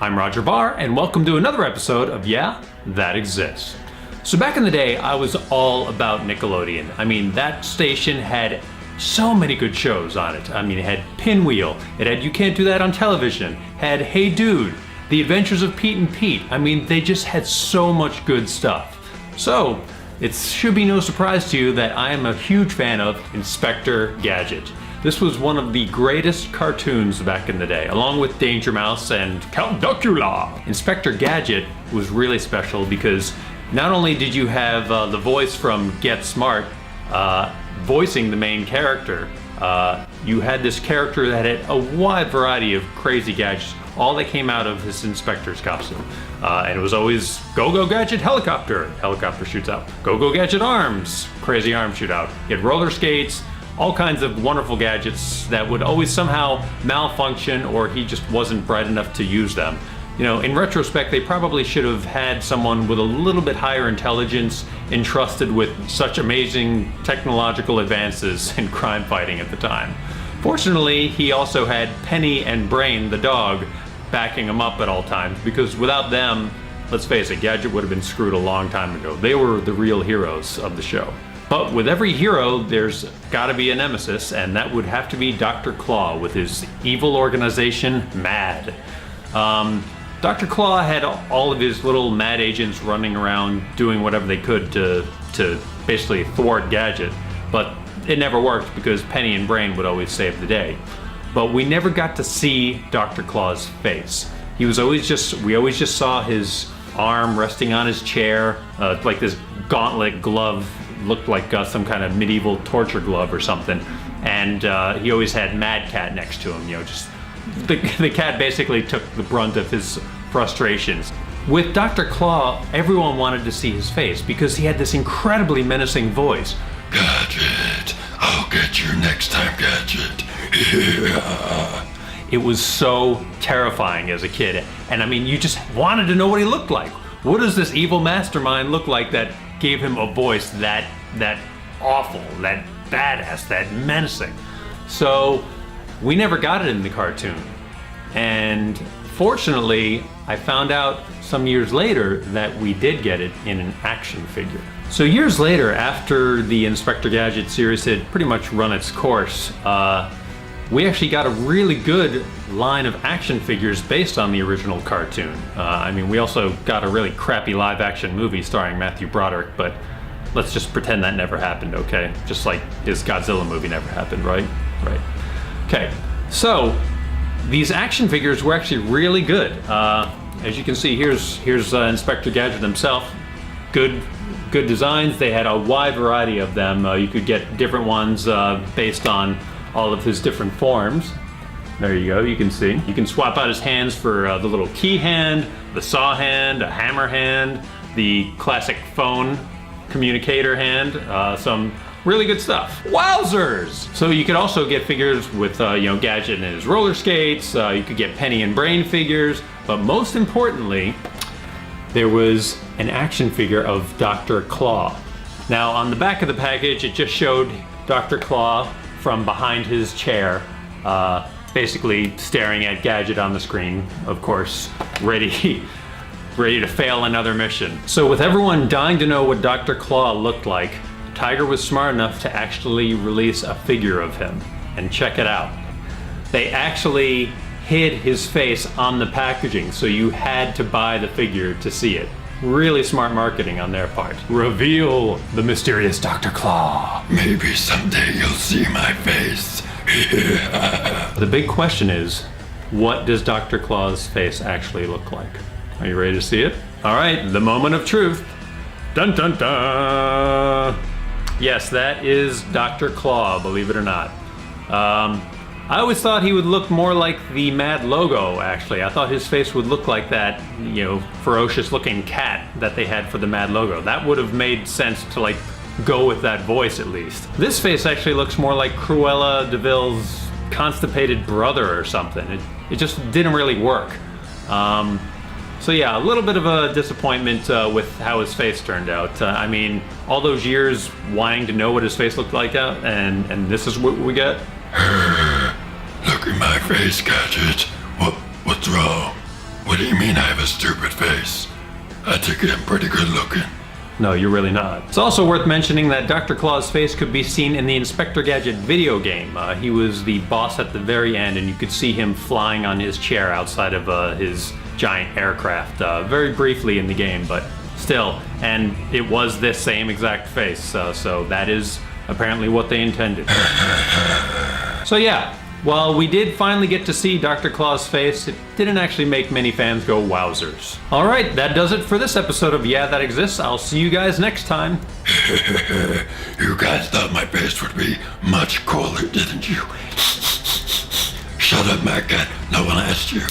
I'm Roger Barr, and welcome to another episode of Yeah, That Exists. So back in the day, I was all about Nickelodeon. I mean, that station had so many good shows on it. I mean, it had Pinwheel, it had You Can't Do That on Television, had Hey Dude, The Adventures of Pete and Pete. I mean, they just had so much good stuff. So, it should be no surprise to you that I am a huge fan of Inspector Gadget. This was one of the greatest cartoons back in the day, along with Danger Mouse and Count Duckula. Inspector Gadget was really special because not only did you have the voice from Get Smart voicing the main character, you had this character that had a wide variety of crazy gadgets, all that came out of his inspector's costume. And it was always Go-Go Gadget helicopter, helicopter shoots out. Go-Go Gadget arms, crazy arm shoot out. You had roller skates, all kinds of wonderful gadgets that would always somehow malfunction, or he just wasn't bright enough to use them. You know, in retrospect, they probably should have had someone with a little bit higher intelligence entrusted with such amazing technological advances in crime fighting at the time. Fortunately, he also had Penny and Brain, the dog, backing him up at all times, because without them, let's face it, Gadget would have been screwed a long time ago. They were the real heroes of the show. But with every hero, there's gotta be a nemesis, and that would have to be Dr. Claw with his evil organization, MAD. Dr. Claw had all of his little MAD agents running around doing whatever they could to basically thwart Gadget, but it never worked because Penny and Brain would always save the day. But we never got to see Dr. Claw's face. We always just saw his arm resting on his chair, like this gauntlet glove, looked like some kind of medieval torture glove or something. And he always had Mad Cat next to him, you know, just the cat basically took the brunt of his frustrations. With Dr. Claw, everyone wanted to see his face because he had this incredibly menacing voice. Gadget, I'll get you next time, Gadget. Yeah. It was so terrifying as a kid. And I mean, you just wanted to know what he looked like. What does this evil mastermind look like that gave him a voice that awful, that badass, that menacing? So we never got it in the cartoon. And fortunately, I found out some years later that we did get it in an action figure. So years later, after the Inspector Gadget series had pretty much run its course, we actually got a really good line of action figures based on the original cartoon. I mean, we also got a really crappy live action movie starring Matthew Broderick, but let's just pretend that never happened, okay? Just like his Godzilla movie never happened, right? Right. Okay, so these action figures were actually really good. As you can see, here's Inspector Gadget himself. Good designs. They had a wide variety of them. You could get different ones based on all of his different forms. There you go, you can see. You can swap out his hands for the little key hand, the saw hand, a hammer hand, the classic phone communicator hand, some really good stuff. Wowzers! So you could also get figures with Gadget and his roller skates, you could get Penny and Brain figures, but most importantly, there was an action figure of Dr. Claw. Now on the back of the package, it just showed Dr. Claw from behind his chair, basically staring at Gadget on the screen, of course, ready to fail another mission. So with everyone dying to know what Dr. Claw looked like, Tiger was smart enough to actually release a figure of him. And check it out. They actually hid his face on the packaging, so you had to buy the figure to see it. Really smart marketing on their part. Reveal the mysterious Dr. Claw. Maybe someday you'll see my face. The big question is, what does Dr. Claw's face actually look like? Are you ready to see it? All right, the moment of truth. Dun dun dun! Yes, that is Dr. Claw, believe it or not. I always thought he would look more like the Mad logo, actually. I thought his face would look like that, ferocious looking cat that they had for the Mad logo. That would have made sense to go with that voice at least. This face actually looks more like Cruella de Vil's constipated brother or something. It just didn't really work. So yeah, a little bit of a disappointment with how his face turned out. I mean, all those years wanting to know what his face looked like and this is what we get. Look at my face, Gadget. What's wrong? What do you mean I have a stupid face? I think I'm pretty good looking. No, you're really not. It's also worth mentioning that Dr. Claw's face could be seen in the Inspector Gadget video game. He was the boss at the very end, and you could see him flying on his chair outside of his giant aircraft very briefly in the game, but still. And it was this same exact face, so that is apparently what they intended. So yeah. While we did finally get to see Dr. Claw's face, it didn't actually make many fans go wowzers. Alright, that does it for this episode of Yeah, That Exists. I'll see you guys next time. You guys thought my face would be much cooler, didn't you? Shut up, Mad Cat. No one asked you.